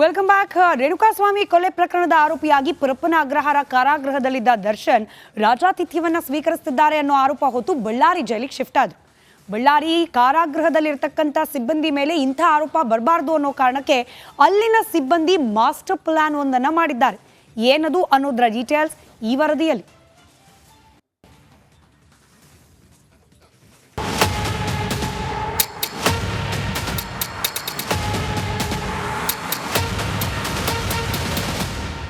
Welcome back. Renukaswamy ಕೊಲೆ ಪ್ರಕರಣದ ಆರೋಪಿಯಾಗಿ ಪರಪ್ಪನ ಅಗ್ರಹಾರ ಕಾರಾಗೃಹದಲ್ಲಿದ್ದ ದರ್ಶನ್ ರಾಜಾತಿಥ್ಯವನ್ನ ಸ್ವೀಕರಿಸುತ್ತಿದ್ದಾರೆ ಅನ್ನೋ ಆರೋಪ ಹೊತ್ತು ಬಳ್ಳಾರಿ ಜೈಲಿಗೆ ಶಿಫ್ಟ್ ಆದರು. ಬಳ್ಳಾರಿ ಕಾರಾಗೃಹದಲ್ಲಿರ್ತಕ್ಕಂಥ ಸಿಬ್ಬಂದಿ ಮೇಲೆ ಇಂಥ ಆರೋಪ ಬರಬಾರ್ದು ಅನ್ನೋ ಕಾರಣಕ್ಕೆ ಅಲ್ಲಿನ ಸಿಬ್ಬಂದಿ ಮಾಸ್ಟರ್ ಪ್ಲಾನ್ ಒಂದನ್ನು ಮಾಡಿದ್ದಾರೆ. ಏನದು ಅನ್ನೋದರ ಡೀಟೇಲ್ಸ್ ಈ ವರದಿಯಲ್ಲಿ.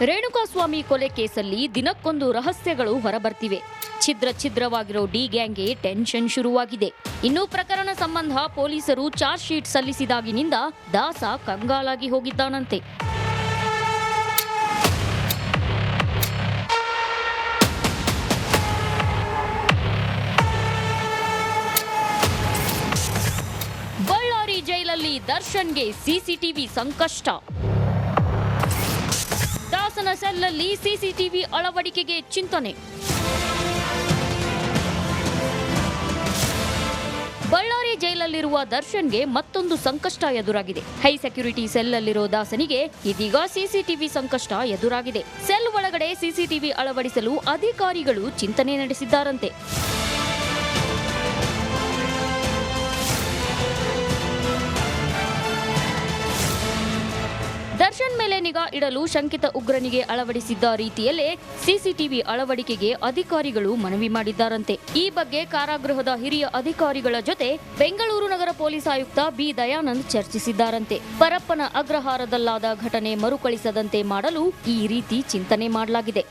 ರೇಣುಕಾಸ್ವಾಮಿ ಕೊಲೆ ಕೇಸಲ್ಲಿ ದಿನಕ್ಕೊಂದು ರಹಸ್ಯಗಳು ಹೊರಬರ್ತಿವೆ. ಛಿದ್ರವಾಗಿರೋ ಡಿ ಗ್ಯಾಂಗ್ಗೆ ಟೆನ್ಷನ್ ಶುರುವಾಗಿದೆ. ಇನ್ನು ಪ್ರಕರಣ ಸಂಬಂಧ ಪೊಲೀಸರು ಚಾರ್ಜ್ ಶೀಟ್ ಸಲ್ಲಿಸಿದಾಗಿನಿಂದ ದಾಸ ಕಂಗಾಲಾಗಿ ಹೋಗಿದ್ದಾನಂತೆ. ಬಳ್ಳಾರಿ ಜೈಲಲ್ಲಿ ದರ್ಶನ್ಗೆ ಸಿಸಿಟಿವಿ ಸಂಕಷ್ಟ. ದಾಸನ ಸೆಲ್ನಲ್ಲಿ ಸಿಸಿಟಿವಿ ಅಳವಡಿಕೆಗೆ ಚಿಂತನೆ. ಬಳ್ಳಾರಿ ಜೈಲಲ್ಲಿರುವ ದರ್ಶನ್ಗೆ ಮತ್ತೊಂದು ಸಂಕಷ್ಟ ಎದುರಾಗಿದೆ. ಹೈ ಸೆಕ್ಯೂರಿಟಿ ಸೆಲ್ಲಲ್ಲಿರೋ ದಾಸನಿಗೆ ಇದೀಗ ಸಿಸಿಟಿವಿ ಸಂಕಷ್ಟ ಎದುರಾಗಿದೆ. ಸೆಲ್ ಒಳಗಡೆ ಸಿಸಿಟಿವಿ ಅಳವಡಿಸಲು ಅಧಿಕಾರಿಗಳು ಚಿಂತನೆ ನಡೆಸಿದ್ದಾರಂತೆ. ದರ್ಶನ್ ಮೇಲೆ ನಿಗಾ ಇಡಲು ಶಂಕಿತ ಉಗ್ರನಿಗೆ ಅಳವಡಿಸಿದ್ದ ರೀತಿಯಲ್ಲೇ ಸಿಸಿಟಿವಿ ಅಳವಡಿಕೆಗೆ ಅಧಿಕಾರಿಗಳು ಮನವಿ ಮಾಡಿದ್ದಾರಂತೆ. ಈ ಬಗ್ಗೆ ಕಾರಾಗೃಹದ ಹಿರಿಯ ಅಧಿಕಾರಿಗಳ ಜೊತೆ ಬೆಂಗಳೂರು ನಗರ ಪೊಲೀಸ್ ಆಯುಕ್ತ ಬಿ ದಯಾನಂದ್ ಚರ್ಚಿಸಿದ್ದಾರಂತೆ. ಪರಪ್ಪನ ಅಗ್ರಹಾರದಲ್ಲಾದ ಘಟನೆ ಮರುಕಳಿಸದಂತೆ ಮಾಡಲು ಈ ರೀತಿ ಚಿಂತನೆ ಮಾಡಲಾಗಿದೆ.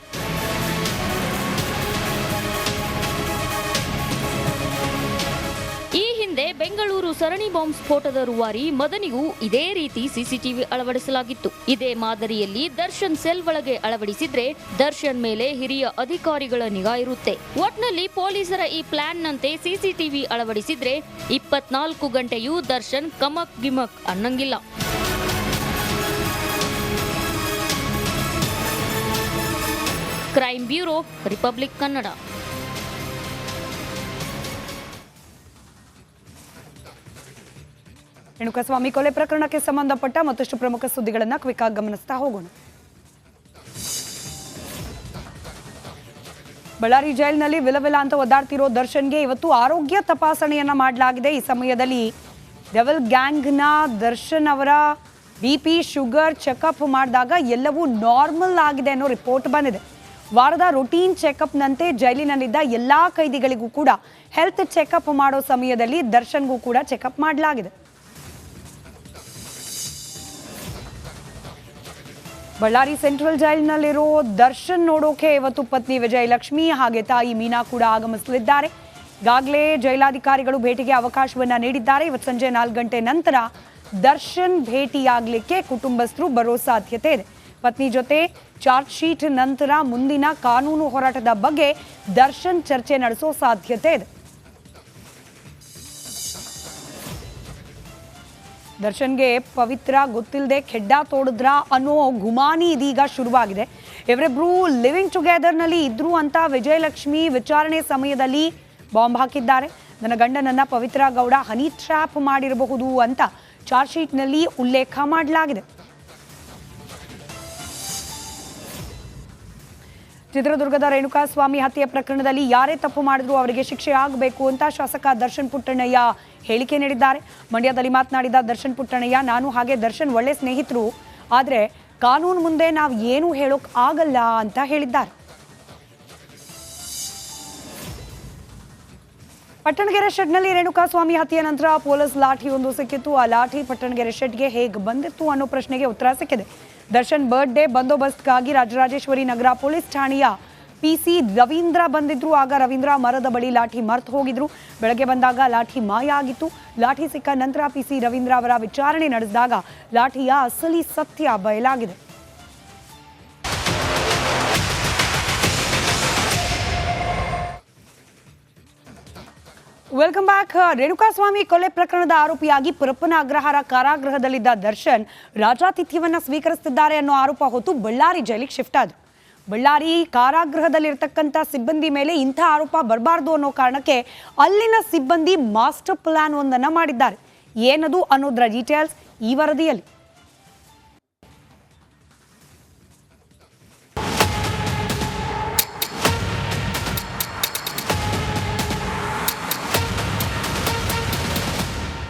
ಈ ಹಿಂದೆ ಬೆಂಗಳೂರು ಸರಣಿ ಬಾಂಬ್ ಸ್ಫೋಟದ ರೂವಾರಿ ಮದನಿಗೂ ಇದೇ ರೀತಿ ಸಿಸಿಟಿವಿ ಅಳವಡಿಸಲಾಗಿತ್ತು. ಇದೇ ಮಾದರಿಯಲ್ಲಿ ದರ್ಶನ್ ಸೆಲ್ ಒಳಗೆ ಅಳವಡಿಸಿದ್ರೆ ದರ್ಶನ್ ಮೇಲೆ ಹಿರಿಯ ಅಧಿಕಾರಿಗಳ ನಿಗಾ ಇರುತ್ತೆ. ಒಟ್ನಲ್ಲಿ ಪೊಲೀಸರ ಈ ಪ್ಲಾನ್ ನಂತೆ ಸಿಸಿಟಿವಿ ಅಳವಡಿಸಿದ್ರೆ 24 ಗಂಟೆಯೂ ದರ್ಶನ್ ಕಮಕ್ ಗಿಮಕ್ ಅನ್ನಂಗಿಲ್ಲ. Crime bureau, republic Kannada. Renukaswamy ಕೊಲೆ ಪ್ರಕರಣಕ್ಕೆ ಸಂಬಂಧಪಟ್ಟ ಮತ್ತಷ್ಟು ಪ್ರಮುಖ ಸುದ್ದಿಗಳನ್ನು ಕ್ವಿಕ್ ಆಗಿ ಗಮನಿಸ್ತಾ ಹೋಗೋಣ. ಬಳ್ಳಾರಿ ಜೈಲಿನಲ್ಲಿ ವಿಲವಿಲ ಅಂತ ಒದ್ದಾಡ್ತಿರೋ ದರ್ಶನ್ಗೆ ಇವತ್ತು ಆರೋಗ್ಯ ತಪಾಸಣೆಯನ್ನ ಮಾಡಲಾಗಿದೆ. ಈ ಸಮಯದಲ್ಲಿ ಡೆವಲ್ ಗ್ಯಾಂಗ್ನ ದರ್ಶನ್ ಅವರ BP, ಶುಗರ್ ಚೆಕಪ್ ಮಾಡಿದಾಗ ಎಲ್ಲವೂ ನಾರ್ಮಲ್ ಆಗಿದೆ ಅನ್ನೋ ರಿಪೋರ್ಟ್ ಬಂದಿದೆ. ವಾರದ ರುಟೀನ್ ಚೆಕಪ್ನಂತೆ ಜೈಲಿನಲ್ಲಿದ್ದ ಎಲ್ಲಾ ಕೈದಿಗಳಿಗೂ ಕೂಡ ಹೆಲ್ತ್ ಚೆಕಪ್ ಮಾಡೋ ಸಮಯದಲ್ಲಿ ದರ್ಶನ್ಗೂ ಕೂಡ ಚೆಕಪ್ ಮಾಡಲಾಗಿದೆ. ಬಳ್ಳಾರಿ ಸೆಂಟ್ರಲ್ ಜೈಲಿನಲ್ಲಿರೋ ದರ್ಶನ್ ನೋಡೋಕೆ ಇವತ್ತು ಪತ್ನಿ ವಿಜಯಲಕ್ಷ್ಮಿ ಹಾಗೆ ತಾಯಿ ಮೀನಾ ಕೂಡ ಆಗಮಿಸಲಿದ್ದಾರೆ. ಈಗಾಗಲೇ ಜೈಲಾಧಿಕಾರಿಗಳು ಭೇಟಿಗೆ ಅವಕಾಶವನ್ನ ನೀಡಿದ್ದಾರೆ. ಇವತ್ತು ಸಂಜೆ 4 ಗಂಟೆ ನಂತರ ದರ್ಶನ್ ಭೇಟಿಯಾಗಲಿಕ್ಕೆ ಕುಟುಂಬಸ್ಥರು ಬರೋ ಸಾಧ್ಯತೆ ಇದೆ. ಪತ್ನಿ ಜೊತೆ ಚಾರ್ಜ್ ಶೀಟ್ ನಂತರ ಮುಂದಿನ ಕಾನೂನು ಹೋರಾಟದ ಬಗ್ಗೆ ದರ್ಶನ್ ಚರ್ಚೆ ನಡೆಸೋ ಸಾಧ್ಯತೆ ಇದೆ. ದರ್ಶನ್ಗೆ ಪವಿತ್ರ ಗೊತ್ತಿಲ್ಲದೆ ಖೆಡ್ಡ ತೋಡಿದ್ರ ಅನ್ನೋ ಗುಮಾನಿ ಇದೀಗ ಶುರುವಾಗಿದೆ. ಇವರಿಬ್ರು ಲಿವಿಂಗ್ ಟುಗೆದರ್ನಲ್ಲಿ ಇದ್ರು ಅಂತ ವಿಜಯಲಕ್ಷ್ಮಿ ವಿಚಾರಣೆ ಸಮಯದಲ್ಲಿ ಬಾಂಬ್ ಹಾಕಿದ್ದಾರೆ. ನನ್ನ ಗಂಡನನ್ನ ಪವಿತ್ರ ಗೌಡ ಹನಿ ಟ್ರ್ಯಾಪ್ ಮಾಡಿರಬಹುದು ಅಂತ ಚಾರ್ಜ್ ಶೀಟ್ನಲ್ಲಿ ಉಲ್ಲೇಖ ಮಾಡಲಾಗಿದೆ. ಚಿತ್ರದುರ್ಗದ ರೇಣುಕಾಸ್ವಾಮಿ ಹತ್ಯೆ ಪ್ರಕರಣದಲ್ಲಿ ಯಾರೇ ತಪ್ಪು ಮಾಡಿದ್ರು ಅವರಿಗೆ ಶಿಕ್ಷೆ ಆಗಬೇಕು ಅಂತ ಶಾಸಕ ದರ್ಶನ್ ಪುಟ್ಟಣ್ಣಯ್ಯ ಹೇಳಿಕೆ ನೀಡಿದ್ದಾರೆ. ಮಂಡ್ಯದಲ್ಲಿ ಮಾತನಾಡಿದ ದರ್ಶನ್ ಪುಟ್ಟಣ್ಣಯ್ಯ, ನಾನು ಹಾಗೆ ದರ್ಶನ್ ಒಳ್ಳೆ ಸ್ನೇಹಿತರು, ಆದರೆ ಕಾನೂನು ಮುಂದೆ ನಾವು ಏನು ಹೇಳೋಕ್ ಆಗಲ್ಲ ಅಂತ ಹೇಳಿದ್ದಾರೆ. ಪಟ್ಟಣಗೆರೆ ಶೆಡ್ನಲ್ಲಿ ರೇಣುಕಾಸ್ವಾಮಿ ಹತ್ಯೆ ನಂತರ ಪೊಲೀಸ್ ಲಾಠಿಯೊಂದು ಸಿಕ್ಕಿತ್ತು. ಆ ಲಾಠಿ ಪಟ್ಟಣಗೆರೆ ಶೆಡ್ಗೆ ಹೇಗೆ ಬಂದಿತ್ತು ಅನ್ನೋ ಪ್ರಶ್ನೆಗೆ ಉತ್ತರ ಸಿಕ್ಕಿದೆ. ದರ್ಶನ್ ಬರ್ತ್ಡೇ ಬಂದೋಬಸ್ತ್ಗಾಗಿ ರಾಜರಾಜೇಶ್ವರಿ ನಗರ ಪೊಲೀಸ್ ಠಾಣೆಯ PC ರವೀಂದ್ರ ಬಂದಿದ್ರು. ಆಗ ರವೀಂದ್ರ ಮರದ ಬಳಿ ಲಾಠಿ ಮರ್ತು ಹೋಗಿದ್ರು. ಬೆಳಗ್ಗೆ ಬಂದಾಗ ಲಾಠಿ ಮಾಯ ಆಗಿತ್ತು. ಲಾಠಿ ಸಿಕ್ಕ ನಂತರ PC ರವೀಂದ್ರ ಅವರ ವಿಚಾರಣೆ ನಡೆಸಿದಾಗ ಲಾಠಿಯ ಅಸಲಿ ಸತ್ಯ ಬಯಲಾಗಿದೆ. Welcome back. ರೇಣುಕಾಸ್ವಾಮಿ ಕೊಲೆ ಪ್ರಕರಣದ ಆರೋಪಿಯಾಗಿ ಪರಪ್ಪನ ಅಗ್ರಹಾರ ಕಾರಾಗೃಹದಲ್ಲಿದ್ದ ದರ್ಶನ್ ರಾಜಾತಿಥ್ಯವನ್ನ ಸ್ವೀಕರಿಸುತ್ತಿದ್ದಾರೆ ಅನ್ನೋ ಆರೋಪ ಹೊತ್ತು ಬಳ್ಳಾರಿ ಜೈಲಿಗೆ ಶಿಫ್ಟ್ ಆದರು. ಬಳ್ಳಾರಿ ಕಾರಾಗೃಹದಲ್ಲಿರ್ತಕ್ಕಂಥ ಸಿಬ್ಬಂದಿ ಮೇಲೆ ಇಂಥ ಆರೋಪ ಬರಬಾರ್ದು ಅನ್ನೋ ಕಾರಣಕ್ಕೆ ಅಲ್ಲಿನ ಸಿಬ್ಬಂದಿ ಮಾಸ್ಟರ್ ಪ್ಲಾನ್ ಒಂದನ್ನು ಮಾಡಿದ್ದಾರೆ. ಏನದು ಅನ್ನೋದರ ಡೀಟೇಲ್ಸ್ ಈ ವರದಿಯಲ್ಲಿ.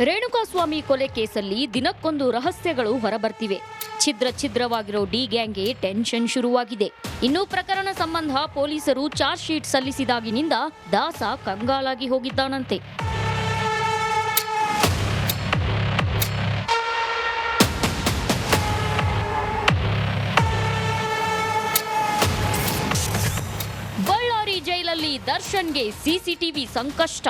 ರೇಣುಕಾಸ್ವಾಮಿ ಕೊಲೆ ಕೇಸಲ್ಲಿ ದಿನಕ್ಕೊಂದು ರಹಸ್ಯಗಳು ಹೊರಬರ್ತಿವೆ. ಛಿದ್ರವಾಗಿರೋ ಡಿ ಗ್ಯಾಂಗ್ಗೆ ಟೆನ್ಷನ್ ಶುರುವಾಗಿದೆ. ಇನ್ನು ಪ್ರಕರಣ ಸಂಬಂಧ ಪೊಲೀಸರು ಚಾರ್ಜ್ ಶೀಟ್ ಸಲ್ಲಿಸಿದಾಗಿನಿಂದ ದಾಸ ಕಂಗಾಲಾಗಿ ಹೋಗಿದ್ದಾನಂತೆ. ಬಳ್ಳಾರಿ ಜೈಲಲ್ಲಿ ದರ್ಶನ್ಗೆ ಸಿಸಿಟಿವಿ ಸಂಕಷ್ಟ.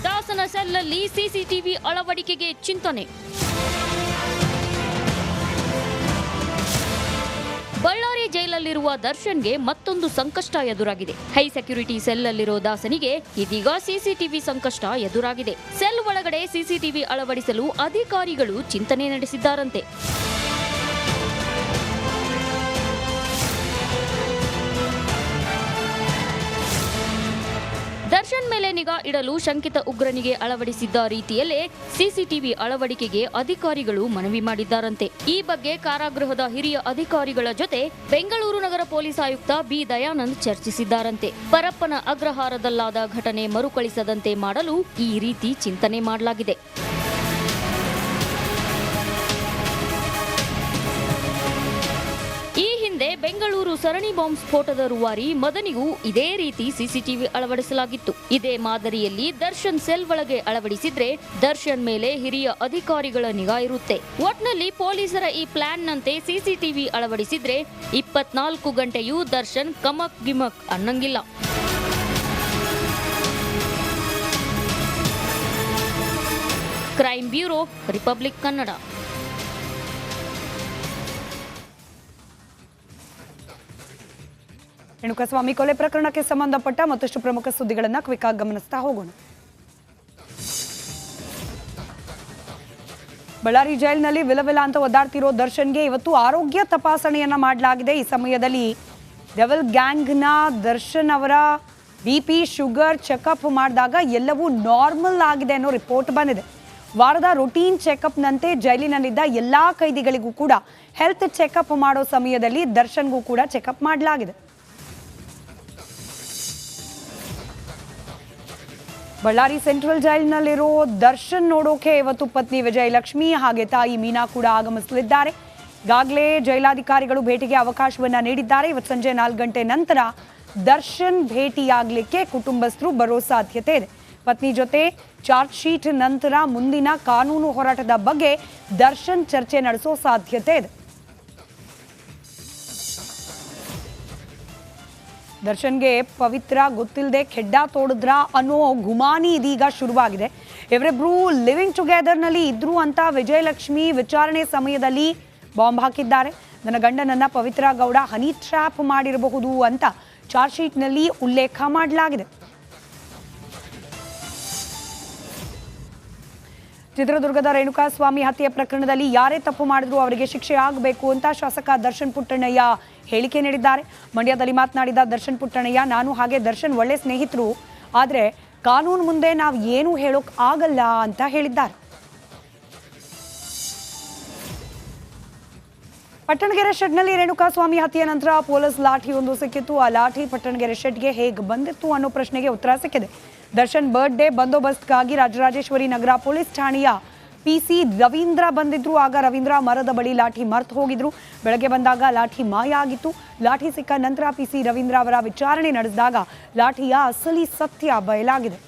ದಾಸನ ಸೆಲ್ನಲ್ಲಿ ಸಿಸಿಟಿವಿ ಅಳವಡಿಕೆಗೆ ಚಿಂತನೆ. ಬಳ್ಳಾರಿ ಜೈಲಲ್ಲಿರುವ ದರ್ಶನ್ಗೆ ಮತ್ತೊಂದು ಸಂಕಷ್ಟ ಎದುರಾಗಿದೆ. ಹೈ ಸೆಕ್ಯೂರಿಟಿ ಸೆಲ್ಲಲ್ಲಿರೋ ದಾಸನಿಗೆ ಇದೀಗ ಸಿಸಿಟಿವಿ ಸಂಕಷ್ಟ ಎದುರಾಗಿದೆ. ಸೆಲ್ ಒಳಗಡೆ ಸಿಸಿಟಿವಿ ಅಳವಡಿಸಲು ಅಧಿಕಾರಿಗಳು ಚಿಂತನೆ ನಡೆಸಿದ್ದಾರಂತೆ. ದರ್ಶನ್ ಮೇಲೆ ನಿಗಾ ಇಡಲು ಶಂಕಿತ ಉಗ್ರನಿಗೆ ಅಳವಡಿಸಿದ್ದ ರೀತಿಯಲ್ಲೇ ಸಿಸಿಟಿವಿ ಅಳವಡಿಕೆಗೆ ಅಧಿಕಾರಿಗಳು ಮನವಿ ಮಾಡಿದ್ದಾರಂತೆ. ಈ ಬಗ್ಗೆ ಕಾರಾಗೃಹದ ಹಿರಿಯ ಅಧಿಕಾರಿಗಳ ಜೊತೆ ಬೆಂಗಳೂರು ನಗರ ಪೊಲೀಸ್ ಆಯುಕ್ತ ಬಿ ದಯಾನಂದ್ ಚರ್ಚಿಸಿದ್ದಾರಂತೆ. ಪರಪ್ಪನ ಅಗ್ರಹಾರದಲ್ಲಾದ ಘಟನೆ ಮರುಕಳಿಸದಂತೆ ಮಾಡಲು ಈ ರೀತಿ ಚಿಂತನೆ ಮಾಡಲಾಗಿದೆ. ಈ ಹಿಂದೆ ಬೆಂಗಳೂರು ಸರಣಿ ಬಾಂಬ್ ಸ್ಫೋಟದ ರೂವಾರಿ ಮದನಿಗೂ ಇದೇ ರೀತಿ ಸಿಸಿಟಿವಿ ಅಳವಡಿಸಲಾಗಿತ್ತು. ಇದೇ ಮಾದರಿಯಲ್ಲಿ ದರ್ಶನ್ ಸೆಲ್ ಒಳಗೆ ಅಳವಡಿಸಿದ್ರೆ ದರ್ಶನ್ ಮೇಲೆ ಹಿರಿಯ ಅಧಿಕಾರಿಗಳ ನಿಗಾ ಇರುತ್ತೆ. ಒಟ್ನಲ್ಲಿ ಪೊಲೀಸರ ಈ ಪ್ಲಾನ್ನಂತೆ ಸಿಸಿಟಿವಿ ಅಳವಡಿಸಿದ್ರೆ 24 ಗಂಟೆಯೂ ದರ್ಶನ್ ಕಮಕ್ ಗಿಮಕ್ ಅನ್ನಂಗಿಲ್ಲ. Crime bureau, republic Kannada. Renukaswamy ಕೊಲೆ ಪ್ರಕರಣಕ್ಕೆ ಸಂಬಂಧಪಟ್ಟ ಮತ್ತಷ್ಟು ಪ್ರಮುಖ ಸುದ್ದಿಗಳನ್ನು ಕ್ವಿಕ್ ಆಗಿ ಗಮನಿಸ್ತಾ ಹೋಗೋಣ. ಬಳ್ಳಾರಿ ಜೈಲಿನಲ್ಲಿ ವಿಲವಿಲ ಅಂತ ಒದ್ದಾಡ್ತಿರೋ ದರ್ಶನ್ಗೆ ಇವತ್ತು ಆರೋಗ್ಯ ತಪಾಸಣೆಯನ್ನ ಮಾಡಲಾಗಿದೆ. ಈ ಸಮಯದಲ್ಲಿ ಡೆವಲ್ ಗ್ಯಾಂಗ್ನ ದರ್ಶನ್ ಅವರ BP, ಶುಗರ್ ಚೆಕಪ್ ಮಾಡಿದಾಗ ಎಲ್ಲವೂ ನಾರ್ಮಲ್ ಆಗಿದೆ ಅನ್ನೋ ರಿಪೋರ್ಟ್ ಬಂದಿದೆ. ವಾರದ ರುಟೀನ್ ಚೆಕಪ್ನಂತೆ ಜೈಲಿನಲ್ಲಿದ್ದ ಎಲ್ಲಾ ಕೈದಿಗಳಿಗೂ ಕೂಡ ಹೆಲ್ತ್ ಚೆಕಪ್ ಮಾಡೋ ಸಮಯದಲ್ಲಿ ದರ್ಶನ್ಗೂ ಕೂಡ ಚೆಕಪ್ ಮಾಡಲಾಗಿದೆ. ಬಳ್ಳಾರಿ ಸೆಂಟ್ರಲ್ ಜೈಲಿನಲ್ಲಿರೋ ದರ್ಶನ್ ನೋಡೋಕೆ ಇವತ್ತು ಪತ್ನಿ ವಿಜಯಲಕ್ಷ್ಮಿ ಹಾಗೆ ತಾಯಿ ಮೀನಾ ಕೂಡ ಆಗಮಿಸಲಿದ್ದಾರೆ. ಈಗಾಗಲೇ ಜೈಲಾಧಿಕಾರಿಗಳು ಭೇಟಿಗೆ ಅವಕಾಶವನ್ನ ನೀಡಿದ್ದಾರೆ. ಇವತ್ತು ಸಂಜೆ 4 ಗಂಟೆ ನಂತರ ದರ್ಶನ್ ಭೇಟಿಯಾಗಲಿಕ್ಕೆ ಕುಟುಂಬಸ್ಥರು ಬರೋ ಸಾಧ್ಯತೆ ಇದೆ. ಪತ್ನಿ ಜೊತೆ ಚಾರ್ಜ್ ಶೀಟ್ ನಂತರ ಮುಂದಿನ ಕಾನೂನು ಹೋರಾಟದ ಬಗ್ಗೆ ದರ್ಶನ್ ಚರ್ಚೆ ನಡೆಸೋ ಸಾಧ್ಯತೆ ಇದೆ. ದರ್ಶನ್ಗೆ ಪವಿತ್ರ ಗೊತ್ತಿಲ್ಲದೆ ಖೆಡ್ಡ ತೋಡಿದ್ರ ಅನ್ನೋ ಗುಮಾನಿ ಇದೀಗ ಶುರುವಾಗಿದೆ. ಇವರಿಬ್ರು ಲಿವಿಂಗ್ ಟುಗೆದರ್ನಲ್ಲಿ ಇದ್ರು ಅಂತ ವಿಜಯಲಕ್ಷ್ಮಿ ವಿಚಾರಣೆ ಸಮಯದಲ್ಲಿ ಬಾಂಬ್ ಹಾಕಿದ್ದಾರೆ. ನನ್ನ ಗಂಡನನ್ನ ಪವಿತ್ರ ಗೌಡ ಹನಿ ಟ್ರ್ಯಾಪ್ ಮಾಡಿರಬಹುದು ಅಂತ ಚಾರ್ಜ್ ಶೀಟ್ನಲ್ಲಿ ಉಲ್ಲೇಖ ಮಾಡಲಾಗಿದೆ. ಚಿತ್ರದುರ್ಗದ ರೇಣುಕಾಸ್ವಾಮಿ ಹತ್ಯೆ ಪ್ರಕರಣದಲ್ಲಿ ಯಾರೇ ತಪ್ಪು ಮಾಡಿದ್ರು ಅವರಿಗೆ ಶಿಕ್ಷೆ ಆಗಬೇಕು ಅಂತ ಶಾಸಕ ದರ್ಶನ್ ಪುಟ್ಟಣ್ಣಯ್ಯ ಹೇಳಿಕೆ ನೀಡಿದ್ದಾರೆ. ಮಂಡ್ಯದಲ್ಲಿ ಮಾತನಾಡಿದ ದರ್ಶನ್ ಪುಟ್ಟಣ್ಣಯ್ಯ, ನಾನು ಹಾಗೆ ದರ್ಶನ್ ಒಳ್ಳೆ ಸ್ನೇಹಿತರು, ಆದರೆ ಕಾನೂನು ಮುಂದೆ ನಾವು ಏನು ಹೇಳೋಕ್ ಆಗಲ್ಲ ಅಂತ ಹೇಳಿದ್ದಾರೆ. ಪಟ್ಟಣಗೆರೆ ಶೆಡ್ನಲ್ಲಿ ರೇಣುಕಾಸ್ವಾಮಿ ಹತ್ಯೆ ನಂತರ ಪೊಲೀಸ್ ಲಾಠಿಯೊಂದು ಸಿಕ್ಕಿತ್ತು. ಆ ಲಾಠಿ ಪಟ್ಟಣಗೆರೆ ಶೆಡ್ಗೆ ಹೇಗೆ ಬಂದಿತ್ತು ಅನ್ನೋ ಪ್ರಶ್ನೆಗೆ ಉತ್ತರ ಸಿಕ್ಕಿದೆ. ದರ್ಶನ್ ಬರ್ತ್ಡೇ ಬಂದೋಬಸ್ತ್ಗಾಗಿ ರಾಜರಾಜೇಶ್ವರಿ ನಗರ ಪೊಲೀಸ್ ಠಾಣೆಯ PC ರವೀಂದ್ರ ಬಂದಿದ್ರು. ಆಗ ರವೀಂದ್ರ ಮರದ ಬಳಿ ಲಾಠಿ ಮರ್ತು ಹೋಗಿದ್ರು. ಬೆಳಗ್ಗೆ ಬಂದಾಗ ಲಾಠಿ ಮಾಯ ಆಗಿತ್ತು. ಲಾಠಿ ಸಿಕ್ಕ ನಂತರ PC ರವೀಂದ್ರ ಅವರ ವಿಚಾರಣೆ ನಡೆಸಿದಾಗ ಲಾಠಿಯ ಅಸಲಿ ಸತ್ಯ ಬಯಲಾಗಿದೆ.